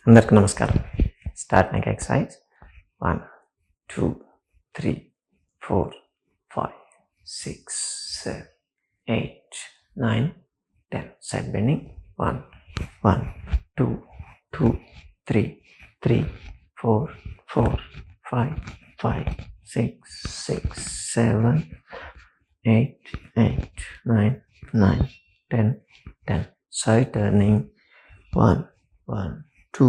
అందరికీ నమస్కారం. Start neck exercise 1 2 3 4 5 6 7 8 9 10. Side bending 1 1 2 2 3 3 4 4 5 5 6 6 7 8 8 9 9 10 10. Side turning 1 1 2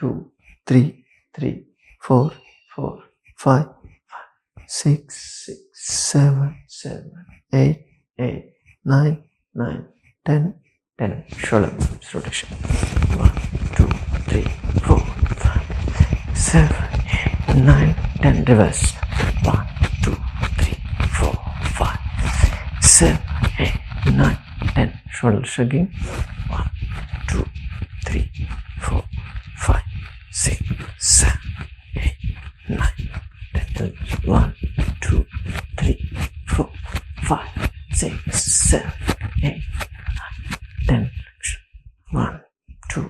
2 3 3 4 4 5 6 6 7 7 8 8 9 9 10 10. Shoulder rotation 1 2 3 4 5 7 8 9 10. Reverse 1 2 3 4 5 7 8 9 10. Shoulder shrugging 1 2 3 4 5 6 7 8 9 10. 1 2 3 4 5 6 7 8 9 10. 1 2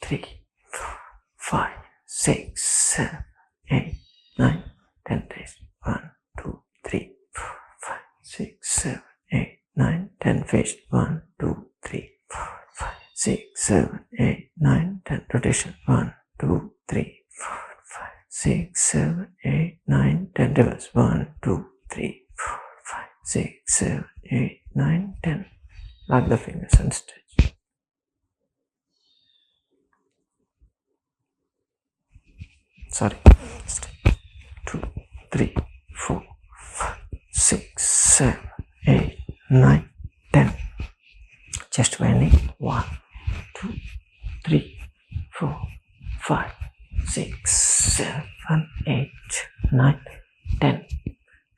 3 4 5 6 7 8 9 10. 1 2 3 4 5 6 7 8 9 10. Face 1 2 3 4 5 6 7 8 9 10. Rotation 1 2 3 4 5 6 7 8 9 10. Reverse 1 2 3 4 5 6 7 8 9 10. Lock the fingers and stretch. Stretch 2 3 4 5 6 7 8 9 10. Chest bending 1 2 3 4 5 6 7 8 9 10.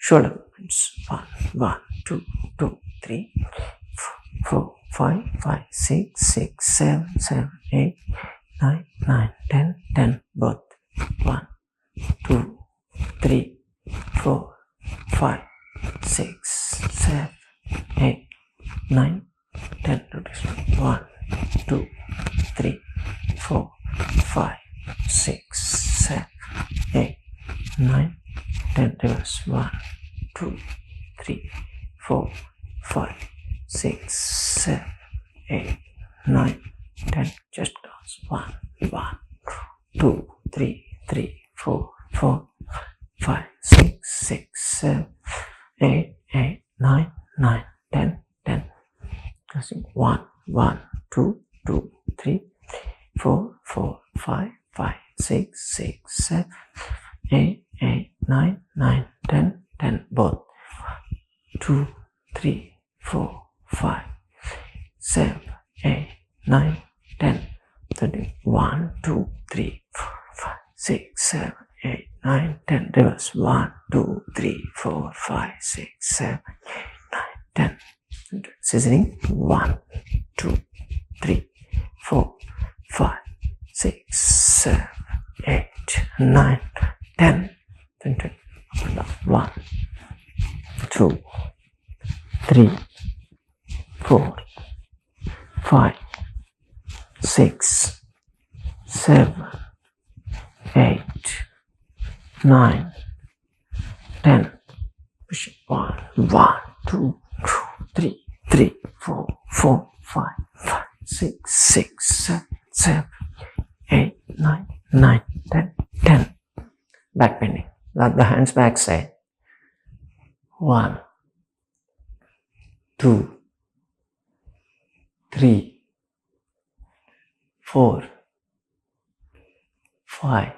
Shoulder movements 1 1 2 2 3 4 5 5 6 6 7 7 8 9 9 10 10. Both 1 2 3 4 5 6 7 8 9 10. Rotation 1 2 3 4 5 6 7 8 9 10. Reverse 1 2 3 4 5 6 7 8 9 10. Just cross 1 1 2 3 3 4 4 5 6 6 7 8 8 9 9 10 10. Crossing 1 1 2 2 3 4 4 5 5 6 6 7 8 8 9 9 10 10. Both 2 3 4 5 7 8 9 10. 1 2 3 4 5 6 7 8 9 10. Reverse 1 2 3 4 5 6 7 8 9 10. Scissoring 1 2 3 4 5 6 7 8 9 10. 1 2 3 4 5 6 7 8 9 10. Push it 1 1 2 3 3 4 4 5 5 6 6 7 7 8 9 9 10 10. Back bending. Lock the hands back side. 1 2 3 4 5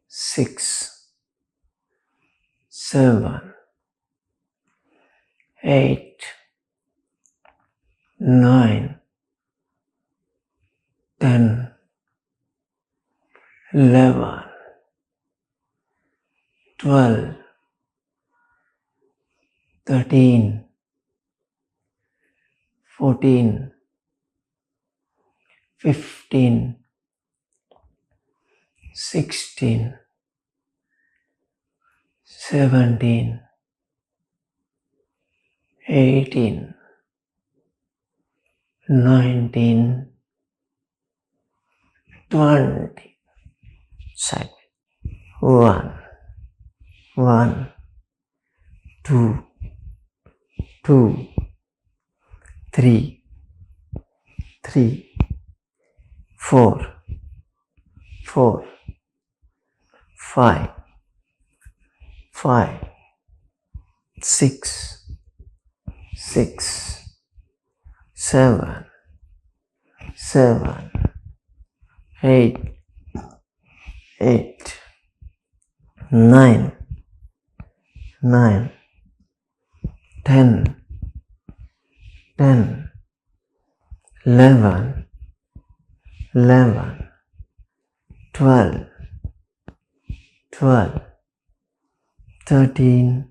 6 7 8 9 10 11 12 13 14 15 16 17 18 19 20. Side. 1, 1, 2, 2, 3, 3, 4, 4, 5, 5, 6, 6, 7, 7, 8, 8, 9, 9, 10, 10, 11, 11, 12, 12, 13,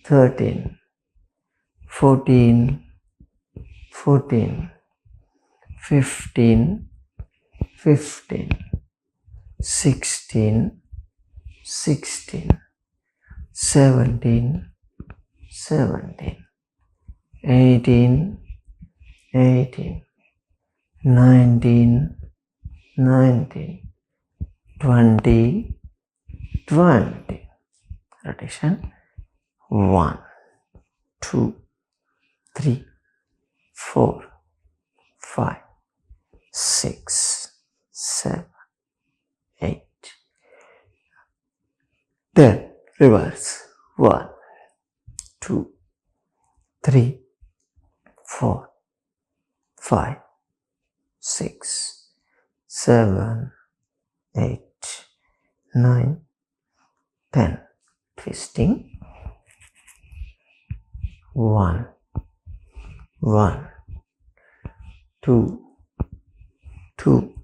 13, 14, 14, 15, 15, 16, 16, 17, 17, 18, 18, 19, 19, 20, 20. Rotation. 1, 2, 3, 4, 5, 6, 7, 8. Then reverse. 1, 2, 3, 4, 5, 6, 7, 8, 9, 10. Twisting. 1, 1, 2, 2,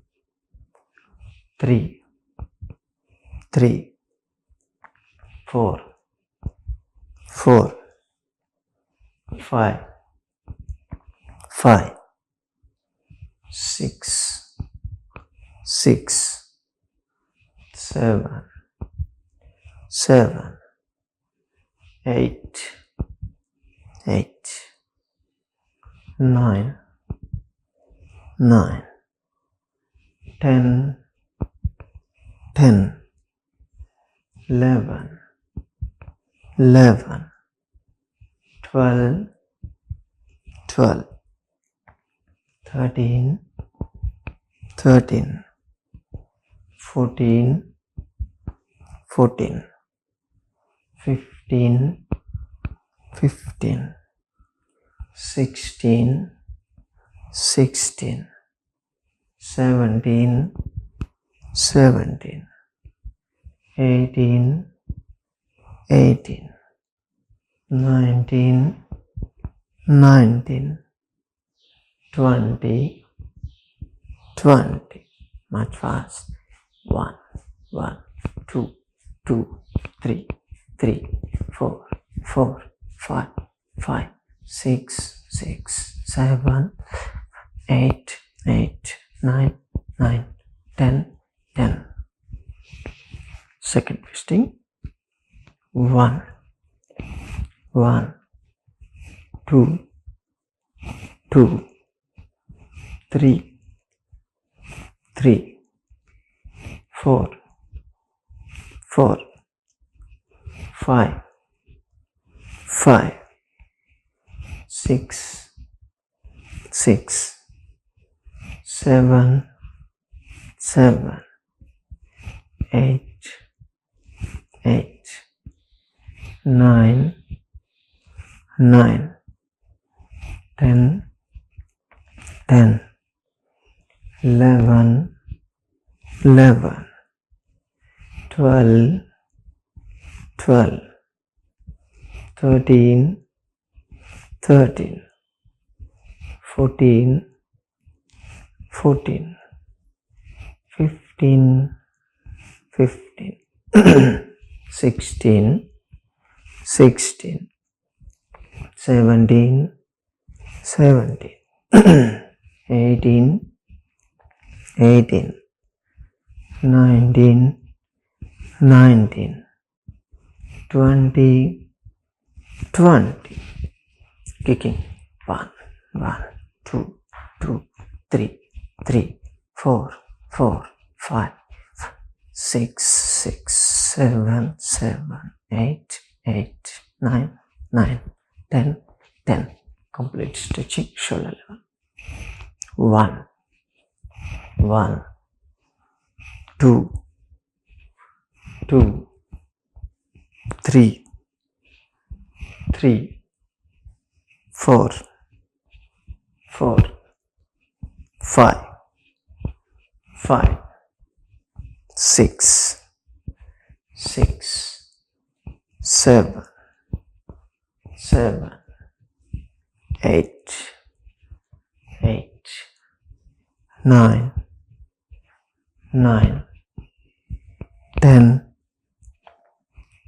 3, 3, 4, 4, 5, 5, 6, 6, 7, 7, 8, 8, 9, 9, 10, 10, 11, 11, 12, 12, 13, 13, 14, 14, 15, 15, 16, 16, 17, 17, 18, 18, 19, 19, 20, 20. Much fast. 1, 1, 2, 2, 3, 3, 4, 4, 5, 5, 6, 6, 7, 8, 8, 9, 9, 10, 10. Second twisting. 1, 1, 2, 2, 3, 3, 4, 4, 5, 5, 6, 6, 7, 7, 8, 8, 9, 9, 10, 10, 11, 11, 12, 12, 13, 13, 14, 14, 15, 15, 16, 16, 17, 17, 18, 18, 19, 19, 20, 20. Kicking. 1, 1, 2, 2, 3, 3, 4, 4, 5, 6, 6, 7, 7, 8, 8, 9, 9, 10, 10. Complete stretching, shoulder level. 1, 1, 2, 2, 3, 3, 4, 4, 5, 5, 6, 6, 7, 7, 8, 8, 9, 9, 10,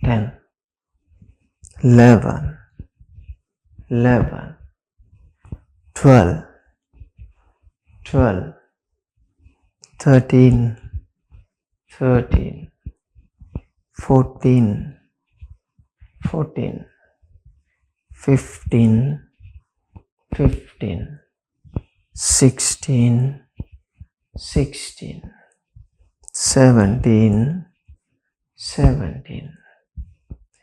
10, 11, 11, 12, 12, 13, 13, 14, 14, 15, 15, 16, 16, 17, 17,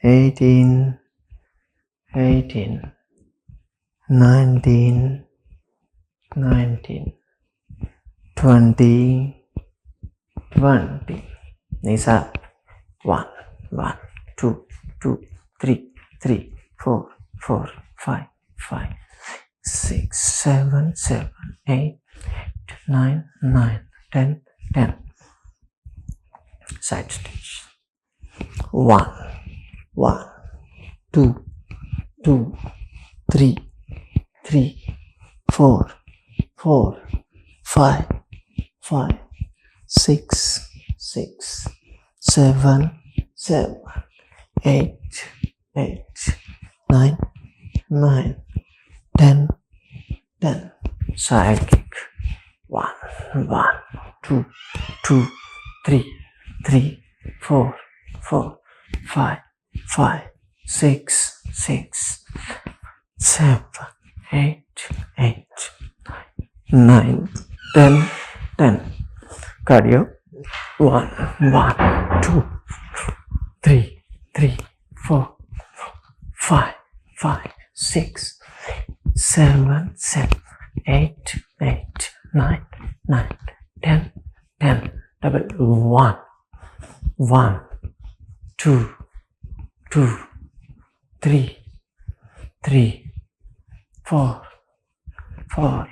18, 18, 19, 19, 20, 20. Knees up. 1, 1, 2, 2, 3, 3, 4, 4, 5, 5, 6, 7, 7, 8, 9, 9, 10, 10. Side stitch. 1, 1, 2, 2, 3, 3, 4, 4, 5, 5, 6, 6, 7, 7, 8, 8, 9, 9, 10, 10. Side kick. 1, 1, 2, 2, 3, 3, 4, 4, 5, 5, 6, 6, 7, 8, 8, 9, 10, 10. Cardio. 1, 1, 2, 3, 3, 4, 5, 5, 6, 7, 7, 8, 8, 9, 9, 10, 10. Double. 1, 1, 2, 2, 3, 3, 4, 4,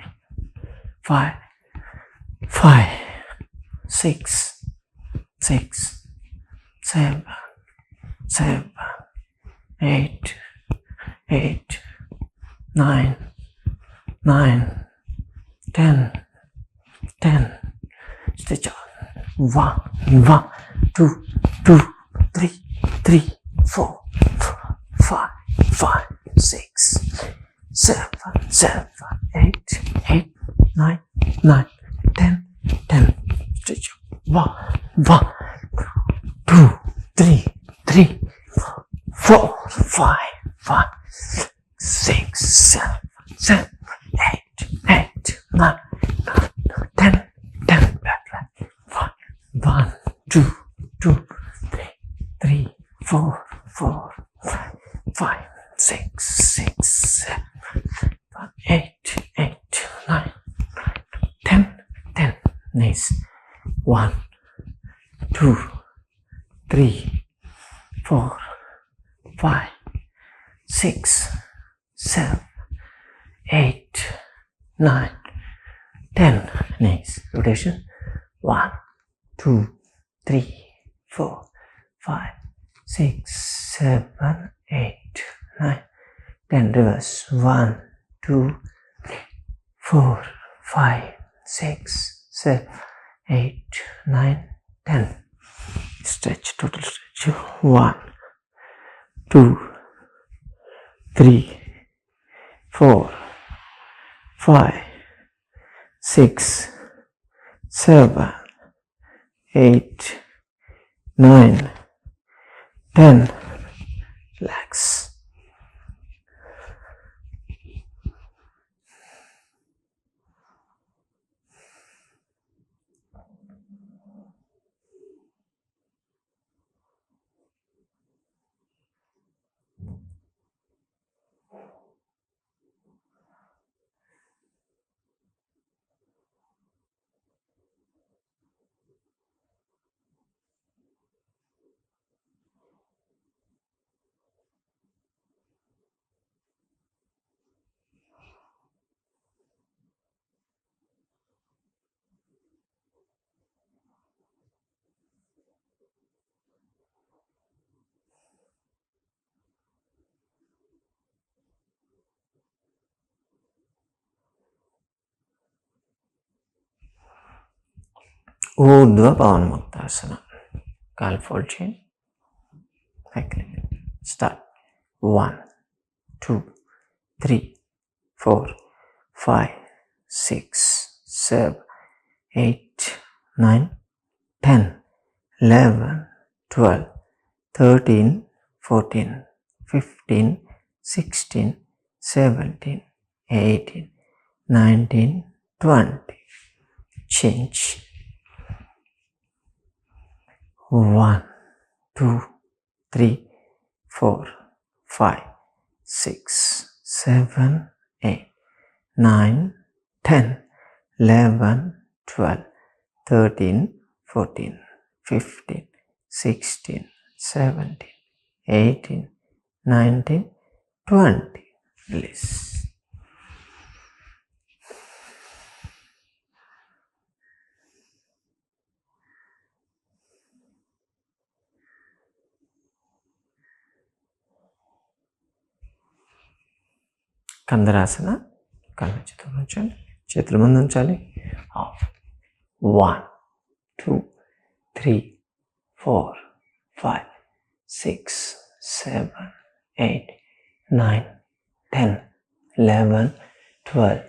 5, 5, 6, 6, 7, 7, 8, 8, 9, 9, 10, 10. Stitch on. 1, 1, 2, 2, 3, 3, 4, 5, 5, 6, 7, 7, 8, 8, 9, 9, 10, 10. Stitch on. 1, 1, 2, 3, 3, 4, 5, 5, 6, 7, 7, 8, 8, 9, 10, 10. Back, back. 1, 2, 2, 3, 3, 4, 4, 5, 6, 6, 7, 8, 8, 9, 10, 10. Knees. 1, 2, 3, 4, 5, 6, 7, 8, 9, 10. Knees. Rotation. 1, 2, 3, 4, 5, 6, 7, 8, 9, 10. Reverse. 1, 2, 4, 5, 6, 7, 8, 9, 10. Stretch. Total stretch. 1, 2, 3, 4, 5, 6, 7, 8, 9, 10. Relax. ఊర్ధ్వ పవనముక్తాసన. కాలు fold చేయండి. Start. 1 2 3 4 5 6 7 8 9 10 11 12 13 14 15 16 17 18 19 20. Change. 1 2 3 4 5 6 7 8 9 10 11 12 13 14 15 16 17 18 19 20. Release. కందరాసన. కళ్ళు చేతులు ఉంచండి. చేతుల ముందు ఉంచాలి. 1 2 3 4 5 6 7 8 9 10 11 12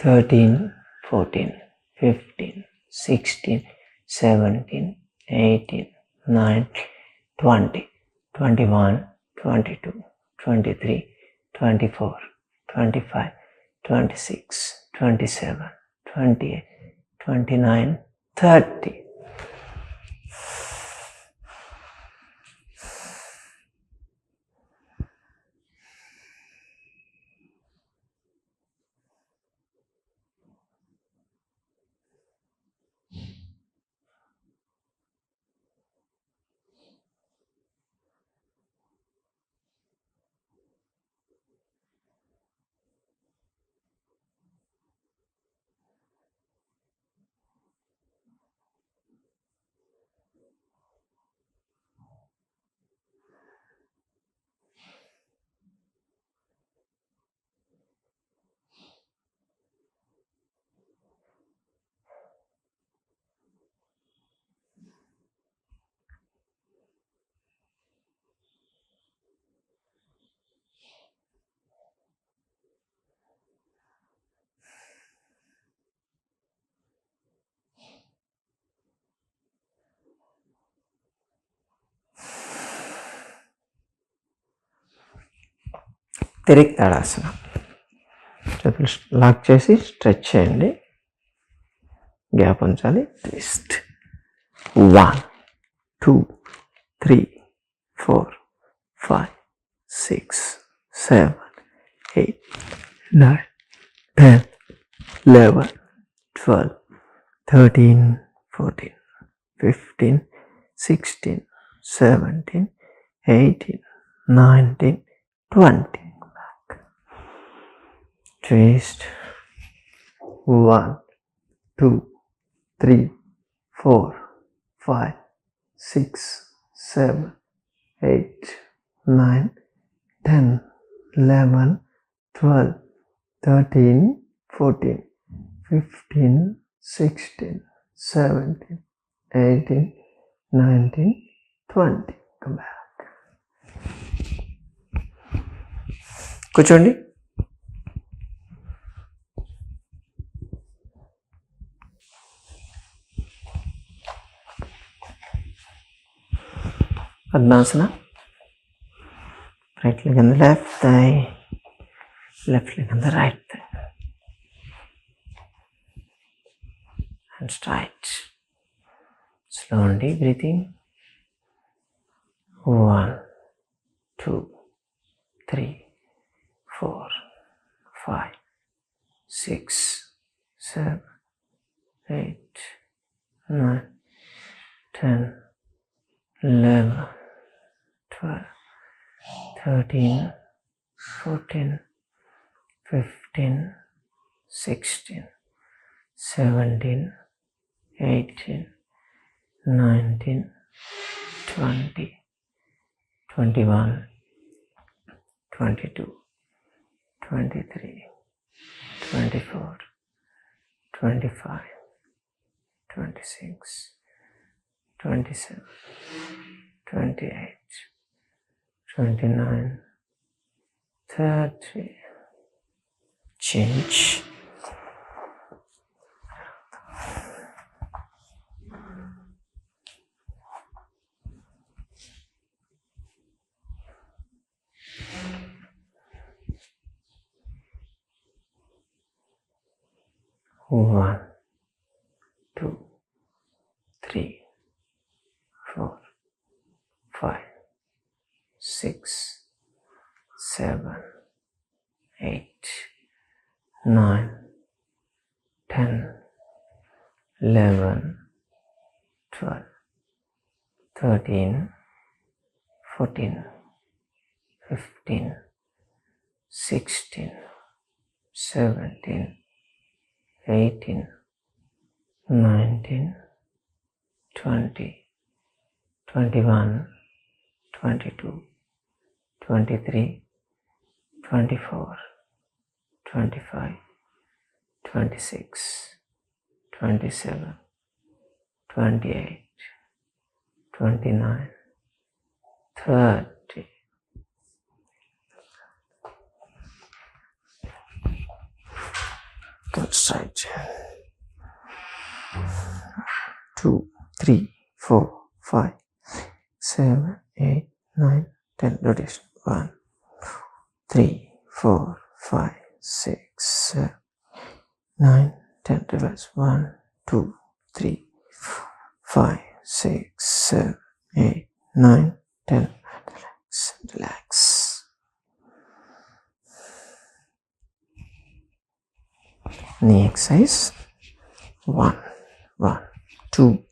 13 14 15 16 17 18 19 20 21 22 23 24 25 26 27 28 29 30. తిరిగి తాడాసన. చేతులు లాక్ చేసి స్ట్రెచ్ చేయండి. గ్యాప్ ఉంచాలి. ట్విస్ట్. 1 2 3 4 5 6 7 8 9 10 11 12 13 14 15 16 17 18 19 20. Twist. 1 2 3 4 5 6 7 8 9 10 11 12 13 14 15 16 17 18 19 20. Come back. కూర్చోండి. Padmasana. Right leg on the left thigh, left leg on the right thigh. And straight. Slowly breathing. 1 2 3 4 5 6 7 8 9 10 11 12 13 14 15 16 17 18 19 20 21 22 23 24 25 26, 27, 28, 29, 30. Change. One, two, three, 4, 5, 6, 7, 8, 9, 10, 11, 12, 13, 14, 15, 16, 17, 18, 19, 20, 21, 22, 23, 24, 25, 26, 27, 28, 29, 30. Good side. 2, 3, 4, 5, 7, 8, 9, 10. Rotation. 1, 3, 4, 5, 6, 7, 9, 10. Reverse. 1, 2, 3, 4, 5, 6, 7, 8, 9, 10. Relax. Knee exercise. 1, 2,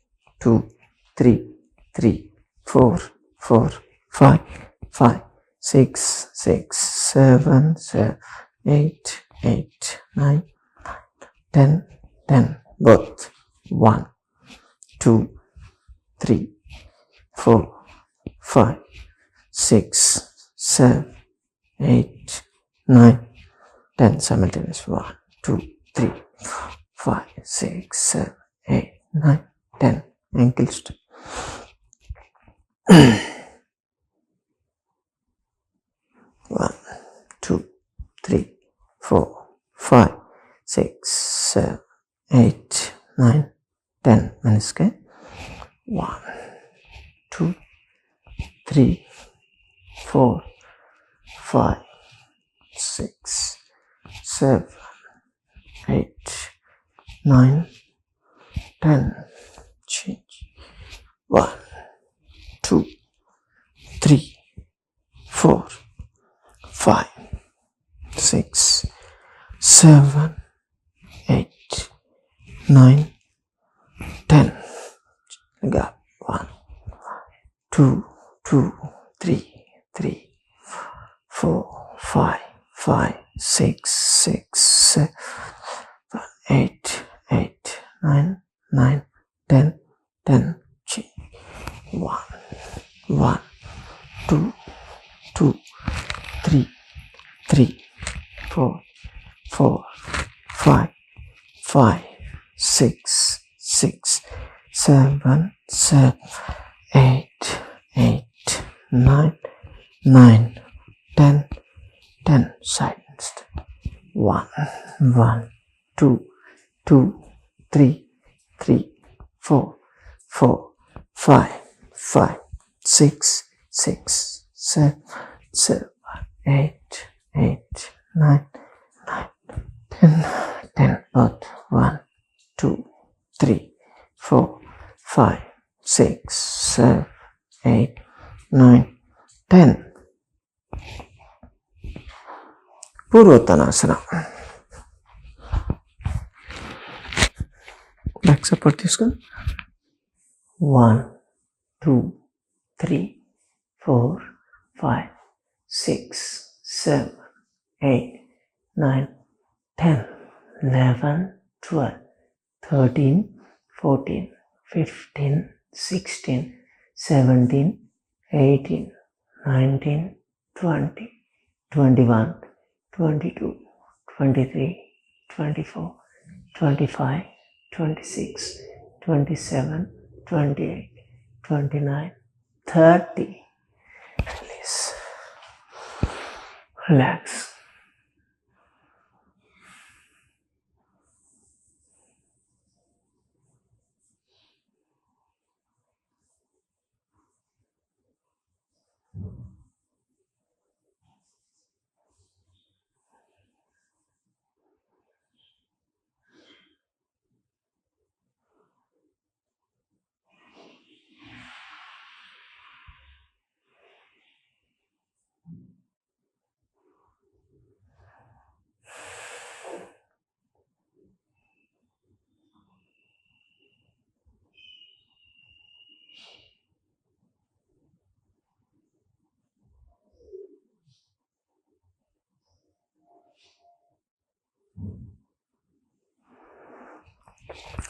3, 4, 5, 6, 7, 8, 9, 10. Both. 1, 2, 3, 4, 5, 6, 7, 8, 9, 10. Simultaneous. 1, 2, 3, 4, 5, 6, 7, 8, 9, 10. Ankle stretch. 1, 2, 3, 4, 5, 6, 7, 8, 9, 10. Meniscus. 1, 2, 3, 4, 5, 6, 7, 8, 9, 10. Change. 1, 2, 3, 4, 5, 6, 7, 8, 9, 10. Gap. 1, 2, 3, 4, 5, 6, 7, 8, 9, 10. Change. 1, 2, 3, 4, 5, 6, 7, 8, 9, 10. Side step. 1, 2, 3, 4, 5, 6, 7, 8, 9, 10. Both. 1, 2, 3, 4, 5, 6, 7, 8, 9, 10. పూర్వోత్తనాసన. Back support తీసుకొని 1, 2, 3, 4, 5, 6, 7, 8, 9, 10, 11, 12, 13, 14, 15, 16, 17, 18, 19, 20, 21, 22, 23, 24, 25, 26, 27, 28, 29, 30. Release. Relax.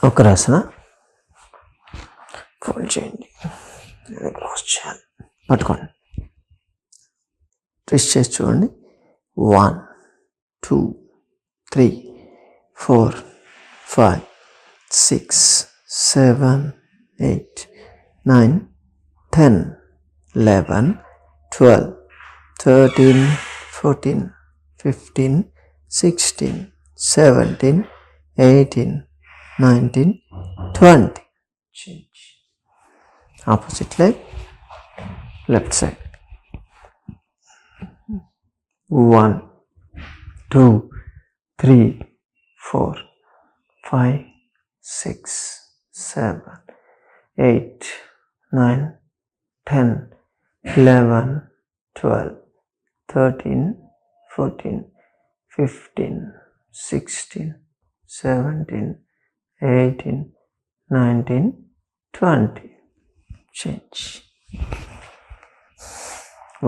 ఒకరాసన fold చేయండి, cross చేయాలి, పట్టుకోండి, twist చేసి చూడండి. 1 2 3 4 5 6 7 8 9 10 11 12 13 14 15 16 17 18 19 20. Change. Opposite leg, left side. 1 2 3 4 5 6 7 8 9 10 11 12 13 14 15 16 17 18 19 20. Change.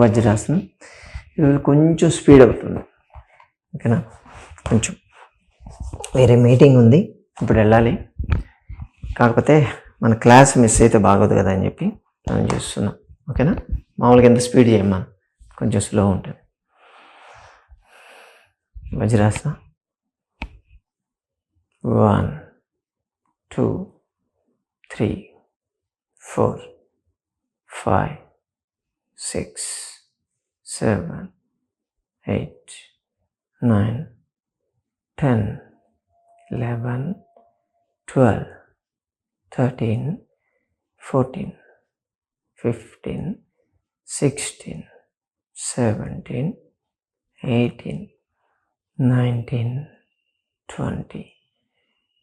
వజ్రాసనం. ఇది కొంచెం speed అవుతుంది, ఓకేనా? కొంచెం వేరే మీటింగ్ ఉంది, ఇప్పుడు వెళ్ళాలి. కాకపోతే మన క్లాస్ మిస్ అయితే బాగోదు కదా అని చెప్పి మనం చేస్తున్నాం, ఓకేనా? మామూలుగా ఎంత స్పీడ్ చేయమ్మా, కొంచెం స్లో ఉంటుంది. వజ్రాసనం. 1 2 3 4 5 6 7 8 9 10 11 12 13 14 15 16 17 18 19 20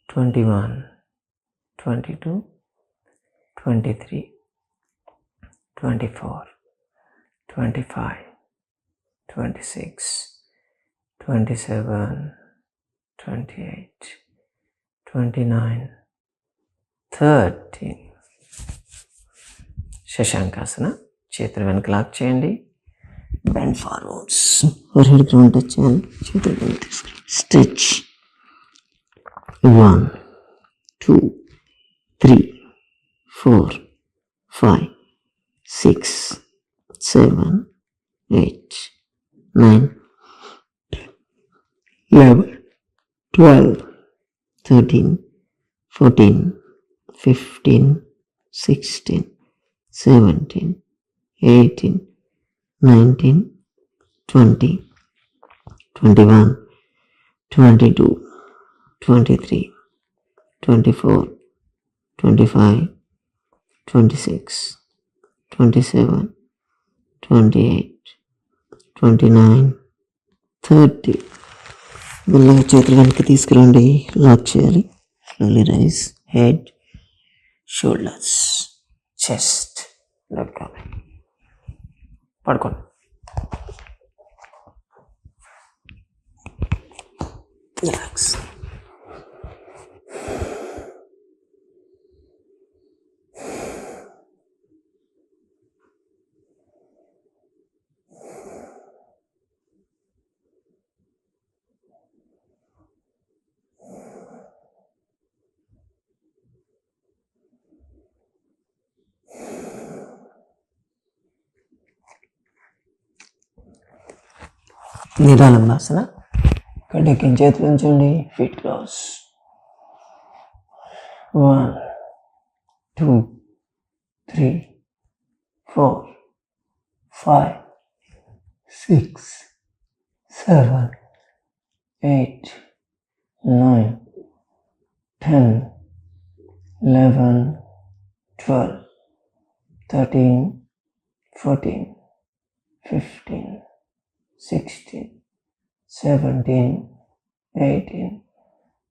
21 22 23 24 25 26 27 28 29 30. శశాంకాసన. చేతులు వెనక లాక్ చేయండి, bend forwards, over head ground touch చేయాలి, చేతులు వెనక స్ట్రెచ్. 1 2 3 4 5 6 7 8 9 11 12 13 14 15 16 17 18 19 20 21 22 23 24 25 26 27 28 29 30. మెల్లగా చేతులు వెనక్కి తీసుకురండి, లాక్ చేయాలి. Slowly raise head, shoulders, chest, left కావాలి, పడుకోండి. రిలాక్స్. నిరాళంబాసన. కడ్డెక్కిన చేతులు ఉంచండి, feet close. 1 2, 3, 4, 5, 6, 7, 8, 9, 10, 11, 12, 13, 14, 15, 16, 17, 18,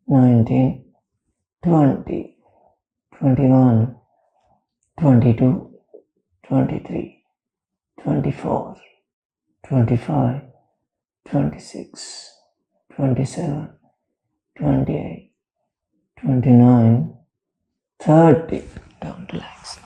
19, 20, 21, 22, 23, 24, 25, 26, 27, 28, 29, 30. Down, relax.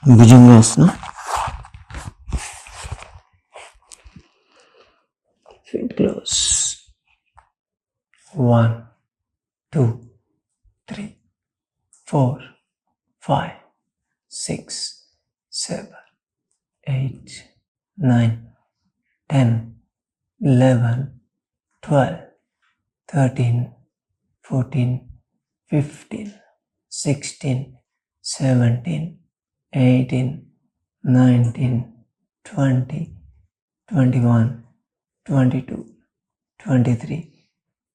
Bhujangasana. Feet close. 1, 2, 3, 4, 5, 6, 7, 8, 9, 10, 11, 12, 13, 14, 15, 16, 17, 18, 19, 20, 21, 22, 23,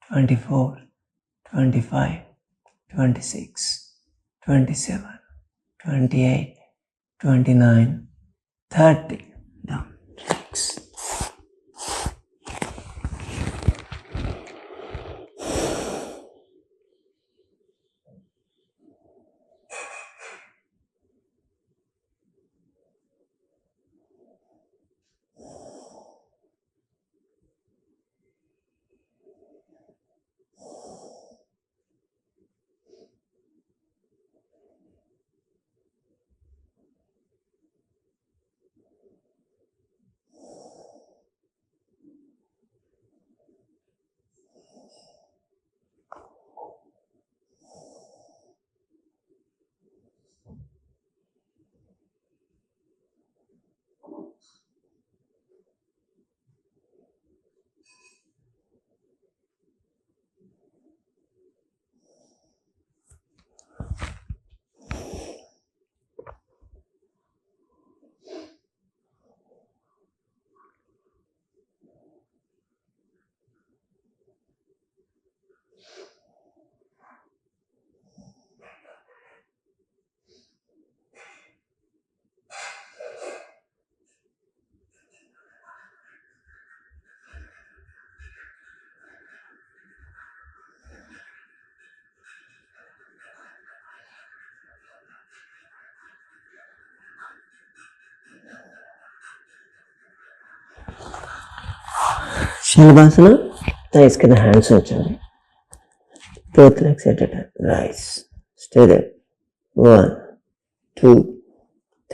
24, 25, 26, 27, 28, 29, 30. Down, relax. Shalabhasana, thighs కింద hands ఉంచండి. Both legs at a time. Rise. Stay there. 1, 2,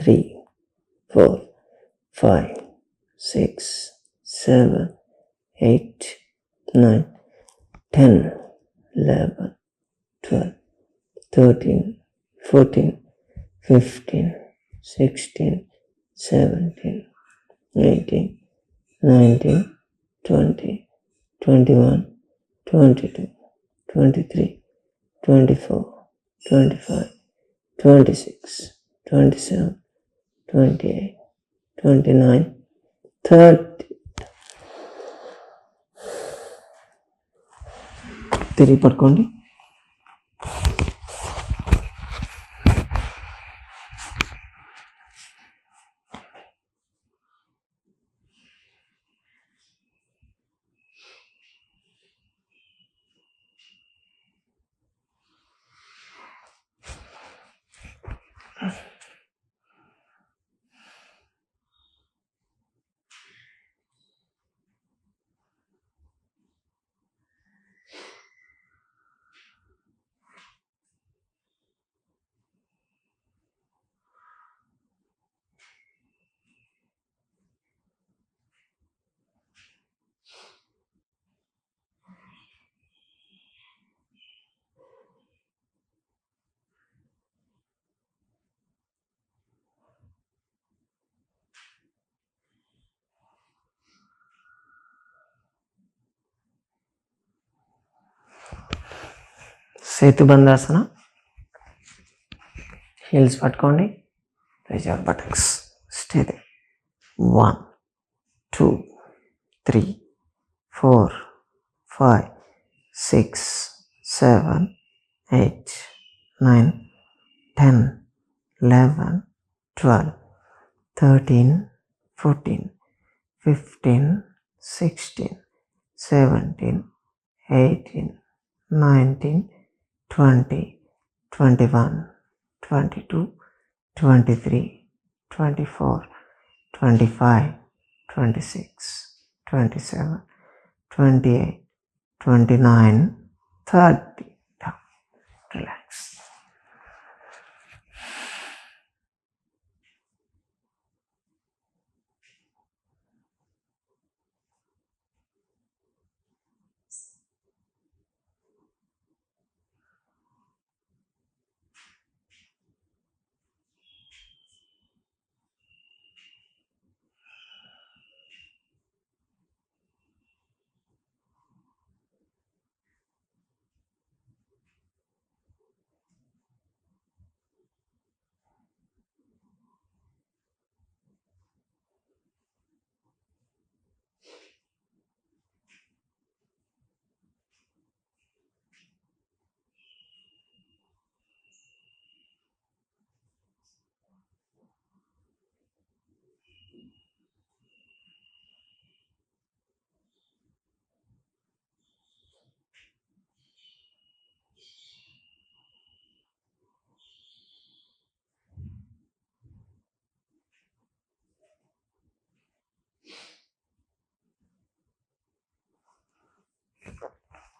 3, 4, 5, 6, 7, 8, 9, 10, 11, 12, 13, 14, 15, 16, 17, 18, 19, 20, 21, 22, 23, 24, 25, 26, 27, 28, 29, 30. తిరిగి పడుకోండి. సేతుబంధాసన. హీల్స్ పట్టుకోండి. Rise your buttocks. Stay they. 1, 2, 3, 4, 5, 6, 7, 8, 9, 10, 11, 12, 13, 14, 15, 16, 17, 18, 19, 20, 21, 22, 23, 24, 25, 26, 27, 28, 29, 30. Down. Relax.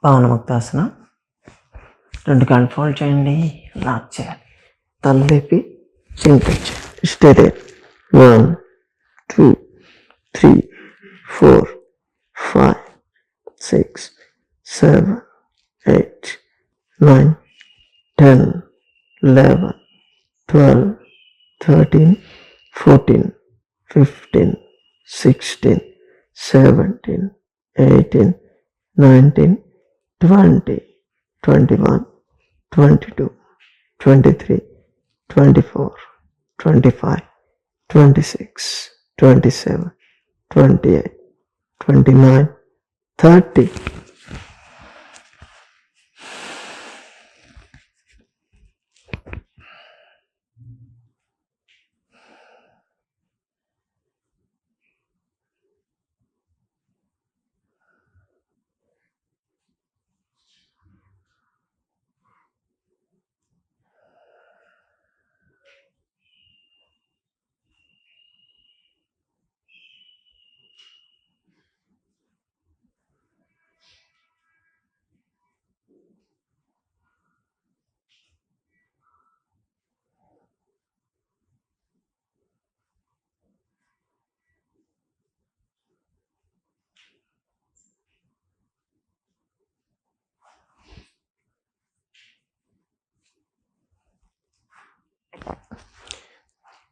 Pawanmuktasana. 2 కాళ్ళు ఫోల్డ్ చేయండి. లాక్ చేయాలి. తల లేపి చింతించి స్టే దే. 1, 2, 3, 4, 5, 6, 7, 8, 9, 10, 11, 12, 13, 14, 15, 16, 17, 18, 19, 20, 21, 22, 23, 24, 25, 26, 27, 28, 29, 30.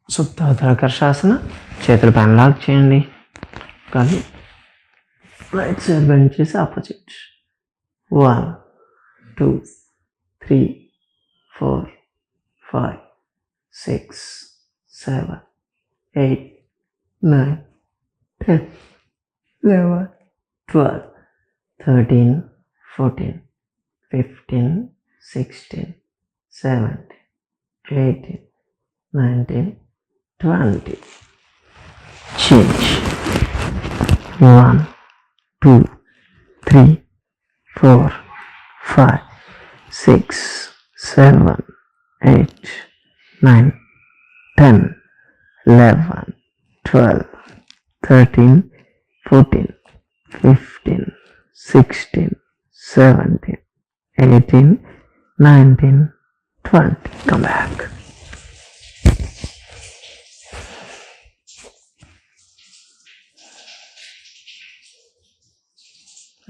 సుప్తాకర్షాసన. చేతులు పైన లాక్ చేయండి. కాళ్ళు రైట్ సైడ్ బెండ్ చేసి opposite. 1 2 3 4 5 6 7 8 9 10 11 12 13 14 15 16 17 18 19 20. Change. 1 2 3 4 5 6 7 8 9 10 11 12 13 14 15 16 17 18 19 20. Come back.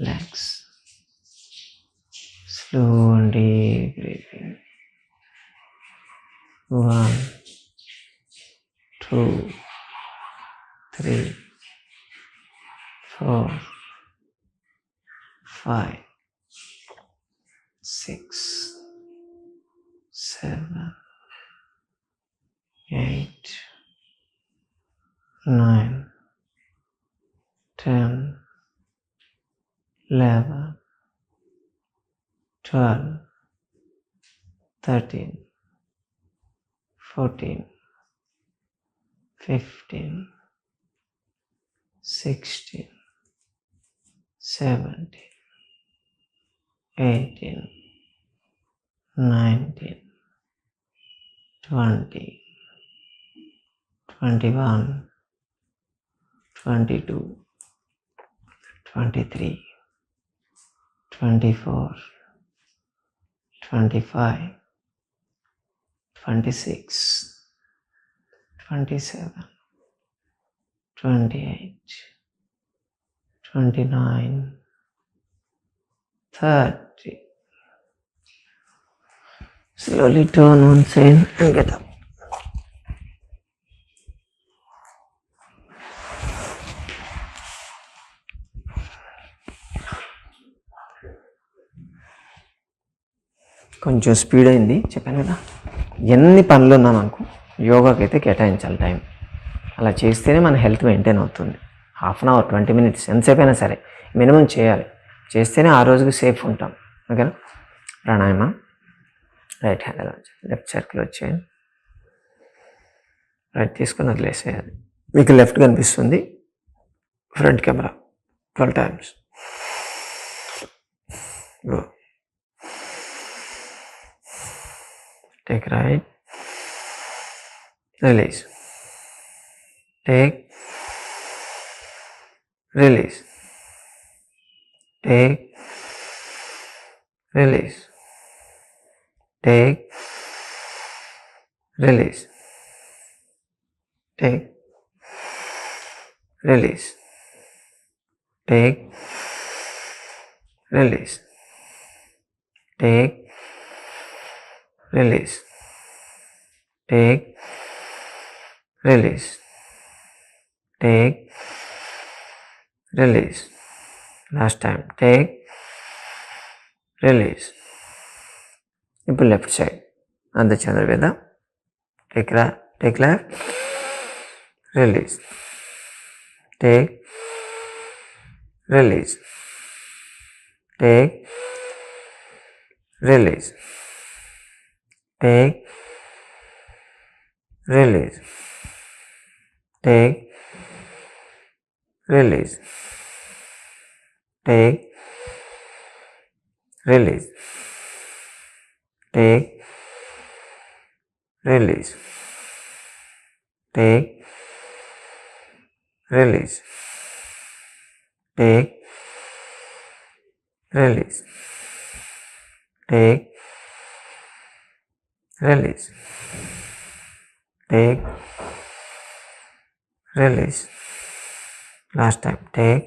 Relax. Slow and deep breathing. 1 2 3 4 5 6 7 8 9 10 11 12 13 14 15 16 17 18 19 20 21 22 23 24 25 26 27 28 29 30. Slowly turn one side and get up. కొంచెం స్పీడ్ అయింది చెప్పాను కదా. ఎన్ని పనులు ఉన్నాను అనుకో యోగాకి అయితే కేటాయించాలి టైం. అలా చేస్తేనే మన హెల్త్ మెయింటైన్ అవుతుంది. హాఫ్ అన్ అవర్ 20 minutes ఎంతసేపు అయినా సరే మినిమం చేయాలి. చేస్తేనే ఆ రోజుకి సేఫ్ ఉంటాం. ఓకేనా. ప్రాణాయామ. రైట్ హ్యాండ్ అలా లెఫ్ట్ సర్కిల్ వచ్చేయండి. రైట్ తీసుకొని వదిలేసేయాలి. మీకు లెఫ్ట్ కనిపిస్తుంది. Front camera 12 times. Go. Take right. Release. Take. Release. Take. Release. Take. Release. Take. Release. Take. Release. Take. Release. Take. Release. Take. Release. Last time. Take. Release. ఇప్పుడు left side అంత చంద్రవేద. Take left. Release. Take. Release. Take. Release. Take. Release. Take. Release. Take. Release. Take. Release. Take. Release. Take. Release. Take. Release. Take. Release. Last time. Take.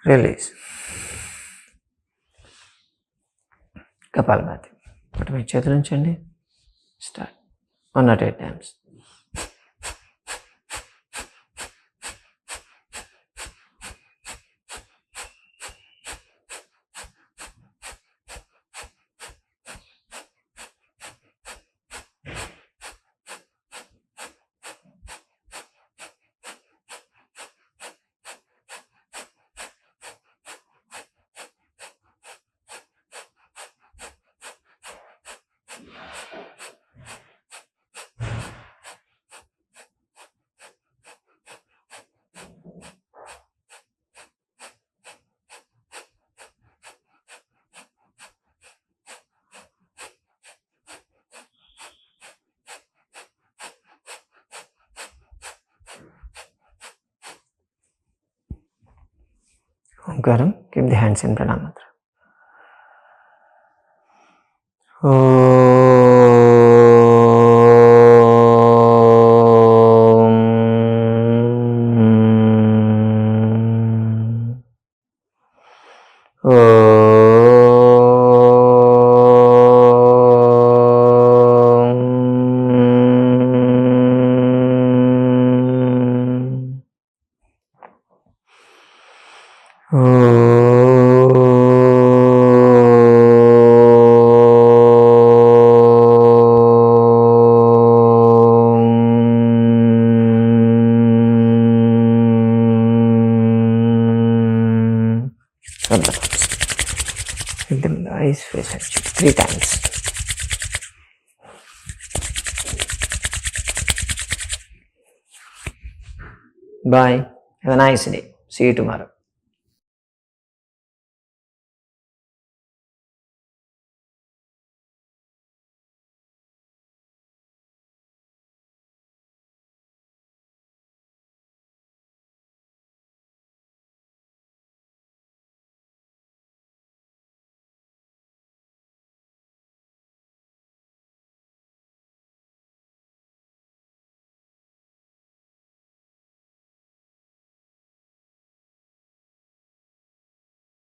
Release. Kapalbhati. ఒకటి మీ చేతుల నుంచండి. Start. 108 times. Omkaram. Keep the hands in Pranamatra. With the eyes face actually 3 times. Bye. Have a nice day. See you tomorrow.